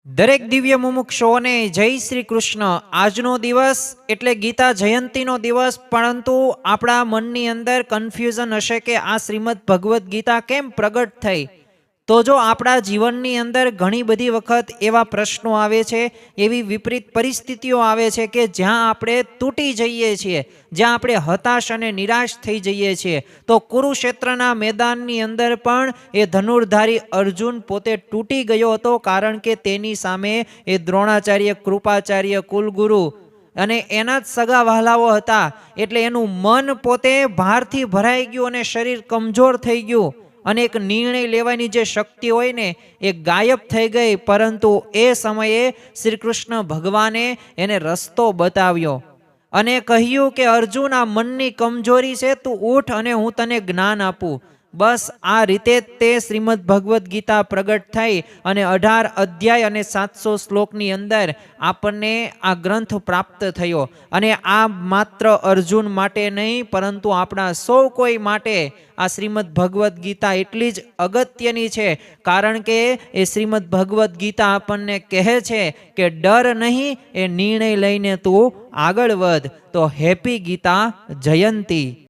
દરેક દિવ્ય મુમુક્ષુઓને જય શ્રી કૃષ્ણ। આજનો દિવસ એટલે ગીતા જયંતીનો દિવસ, પરંતુ આપણા મનની અંદર કન્ફ્યુઝન હશે કે આ શ્રીમદ ભગવદ્ ગીતા કેમ પ્રગટ થઈ। તો જો આપણા જીવનની અંદર ઘણી બધી વખત એવા પ્રશ્નો આવે છે, એવી વિપરીત પરિસ્થિતિઓ આવે છે કે જ્યાં આપણે તૂટી જઈએ છીએ, જ્યાં આપણે હતાશ અને નિરાશ થઈ જઈએ છીએ, તો કુરુક્ષેત્રના મેદાનની અંદર પણ એ ધનુર્ધારી અર્જુન પોતે તૂટી ગયો હતો, કારણ કે તેની સામે એ દ્રોણાચાર્ય, કૃપાચાર્ય, કુલગુરુ અને એના જ સગા વહાલાઓ હતા। એટલે એનું મન પોતે ભારથી ભરાઈ ગયું અને શરીર કમજોર થઈ ગયું અને એક નિર્ણય લેવાની જે શક્તિ હોય ને એ ગાયબ થઈ ગઈ। પરંતુ એ સમયે શ્રી કૃષ્ણ ભગવાને એને રસ્તો બતાવ્યો અને કહ્યું કે અર્જુન, આ મનની કમજોરી છે, તું ઉઠ અને હું તને જ્ઞાન આપું। બસ આ રીતે તે શ્રીમદ ભગવદ્ ગીતા પ્રગટ થઈ અને 18 અધ્યાય અને 700 શ્લોકની અંદર આપણને આ ગ્રંથ પ્રાપ્ત થયો। અને આ માત્ર અર્જુન માટે નહીં, પરંતુ આપણા સૌ કોઈ માટે આ શ્રીમદ ભગવદ્ ગીતા એટલી જ અગત્યની છે, કારણ કે એ શ્રીમદ ભગવદ્ ગીતા આપણને કહે છે કે ડર નહીં, એ નિર્ણય લઈને તું આગળ વધ। તો હેપી ગીતા જયંતી।